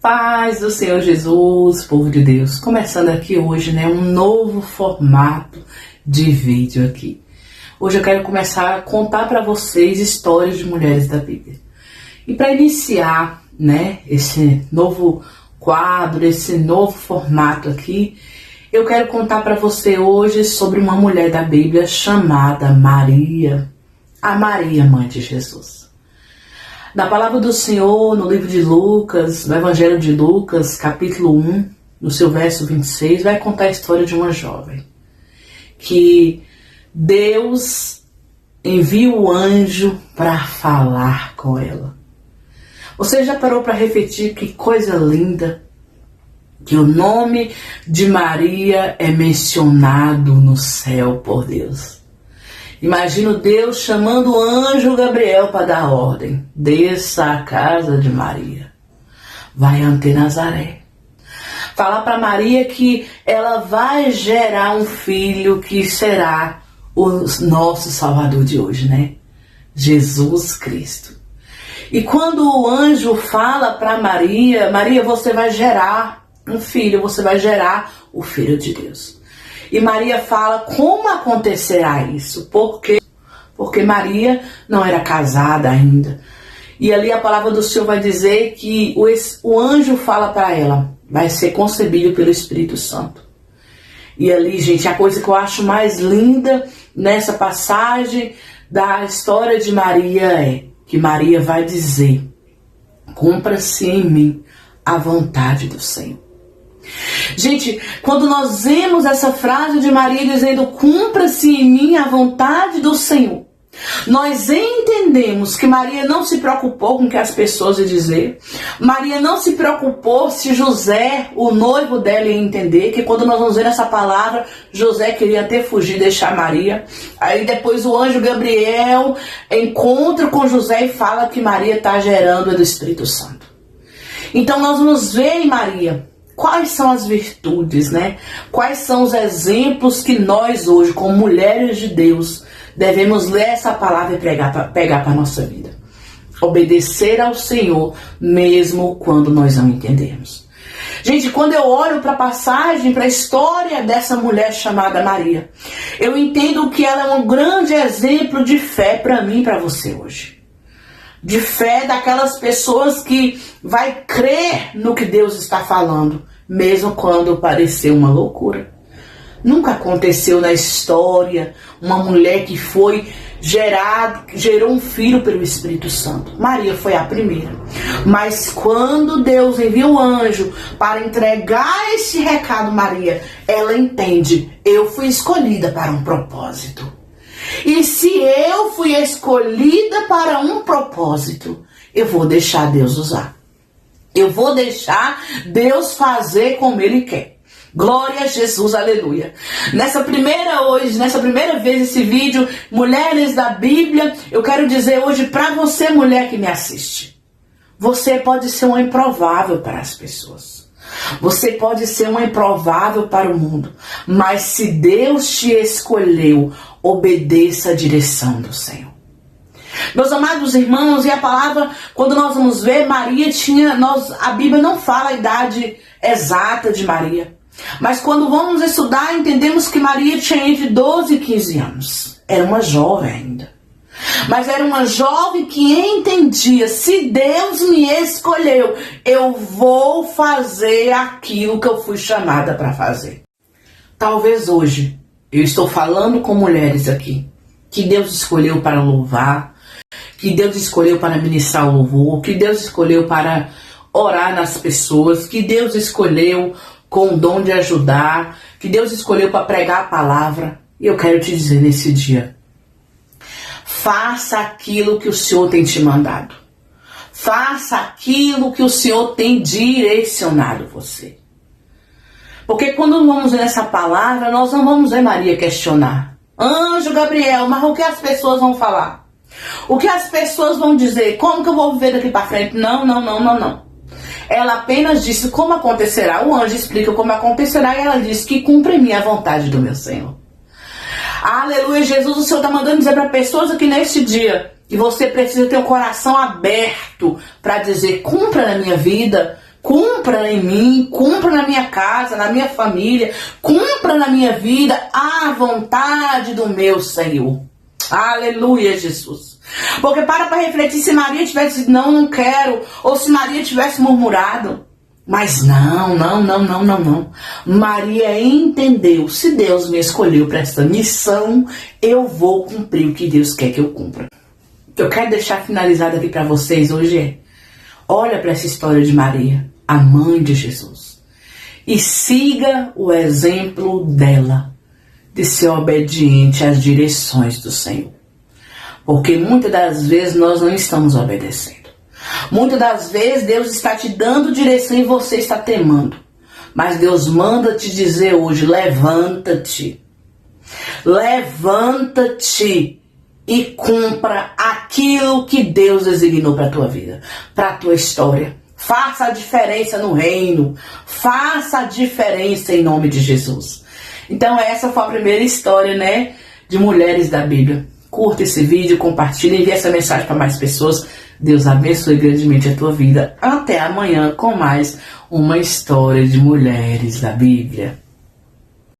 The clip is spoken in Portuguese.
Paz do Senhor Jesus, povo de Deus. Começando aqui hoje, um novo formato de vídeo aqui. Hoje eu quero começar a contar para vocês histórias de mulheres da Bíblia. E para iniciar, esse novo quadro, esse novo formato aqui, eu quero contar para você hoje sobre uma mulher da Bíblia chamada Maria, a Maria, mãe de Jesus. Na palavra do Senhor, no livro de Lucas, no Evangelho de Lucas, capítulo 1, no seu verso 26, vai contar a história de uma jovem que Deus envia o anjo para falar com ela. Você já parou para refletir que coisa linda que o nome de Maria é mencionado no céu por Deus? Imagino Deus chamando o anjo Gabriel para dar ordem. Desça à casa de Maria. Vai ante Nazaré. Falar para Maria que ela vai gerar um filho que será o nosso Salvador de hoje, Jesus Cristo. E quando o anjo fala para Maria, Maria, você vai gerar um filho, você vai gerar o Filho de Deus. E Maria fala como acontecerá isso, porque Maria não era casada ainda. E ali a palavra do Senhor vai dizer que o anjo fala para ela, vai ser concebido pelo Espírito Santo. E ali, gente, a coisa que eu acho mais linda nessa passagem da história de Maria é que Maria vai dizer, cumpra-se em mim a vontade do Senhor. Gente, quando nós vemos essa frase de Maria dizendo cumpra-se em mim a vontade do Senhor, nós entendemos que Maria não se preocupou com o que as pessoas iam dizer. Maria não se preocupou se José, o noivo dela, ia entender, que quando nós vamos ver essa palavra, José queria até fugir, deixar Maria. Aí depois o anjo Gabriel encontra com José e fala que Maria está gerando do Espírito Santo. Então nós vamos ver em Maria quais são as virtudes, Quais são os exemplos que nós hoje, como mulheres de Deus, devemos ler essa palavra e pegar para a nossa vida. Obedecer ao Senhor, mesmo quando nós não entendemos. Gente, quando eu olho para a passagem, para a história dessa mulher chamada Maria, eu entendo que ela é um grande exemplo de fé para mim e para você hoje. De fé daquelas pessoas que vai crer no que Deus está falando, mesmo quando parecer uma loucura. Nunca aconteceu na história uma mulher que gerou um filho pelo Espírito Santo. Maria foi a primeira. Mas quando Deus envia o anjo para entregar esse recado a Maria, ela entende, eu fui escolhida para um propósito. E se eu fui escolhida para um propósito, eu vou deixar Deus usar. Eu vou deixar Deus fazer como Ele quer. Glória a Jesus, aleluia. Nessa primeira vez esse vídeo, Mulheres da Bíblia, eu quero dizer hoje para você, mulher que me assiste. Você pode ser um improvável para as pessoas. Você pode ser um improvável para o mundo. Mas se Deus te escolheu, obedeça a direção do Senhor. Meus amados irmãos, e a palavra, quando nós vamos ver, Maria a Bíblia não fala a idade exata de Maria. Mas quando vamos estudar, entendemos que Maria tinha entre 12 e 15 anos. Era uma jovem ainda. Mas era uma jovem que entendia, se Deus me escolheu, eu vou fazer aquilo que eu fui chamada para fazer. Talvez hoje, eu estou falando com mulheres aqui, que Deus escolheu para louvar, que Deus escolheu para ministrar o louvor, que Deus escolheu para orar nas pessoas, que Deus escolheu com o dom de ajudar, que Deus escolheu para pregar a palavra. E eu quero te dizer nesse dia, faça aquilo que o Senhor tem te mandado. Faça aquilo que o Senhor tem direcionado você. Porque quando vamos ler essa palavra, nós não vamos ver Maria questionar. Anjo Gabriel, mas o que as pessoas vão falar? O que as pessoas vão dizer? Como que eu vou viver daqui para frente? Não. Ela apenas disse como acontecerá. O anjo explica como acontecerá e ela diz que cumpre em mim a vontade do meu Senhor. Aleluia, Jesus, o Senhor está mandando dizer para pessoas aqui neste dia que você precisa ter o coração aberto para dizer, cumpra na minha vida Cumpra em mim, cumpra na minha casa, na minha família, cumpra na minha vida a vontade do meu Senhor. Aleluia, Jesus. Porque para refletir, se Maria tivesse dito, não quero, ou se Maria tivesse murmurado. Mas não. Maria entendeu, se Deus me escolheu para esta missão, eu vou cumprir o que Deus quer que eu cumpra. O que eu quero deixar finalizado aqui para vocês hoje é, olha para essa história de Maria, a mãe de Jesus, e siga o exemplo dela, de ser obediente às direções do Senhor. Porque muitas das vezes nós não estamos obedecendo. Muitas das vezes Deus está te dando direção e você está temando. Mas Deus manda te dizer hoje, levanta-te. Levanta-te e cumpra aquilo que Deus designou para a tua vida, para a tua história. Faça a diferença no reino. Faça a diferença em nome de Jesus. Então essa foi a primeira história, né, de mulheres da Bíblia. Curta esse vídeo, compartilhe, envie essa mensagem para mais pessoas. Deus abençoe grandemente a tua vida. Até amanhã com mais uma história de mulheres da Bíblia.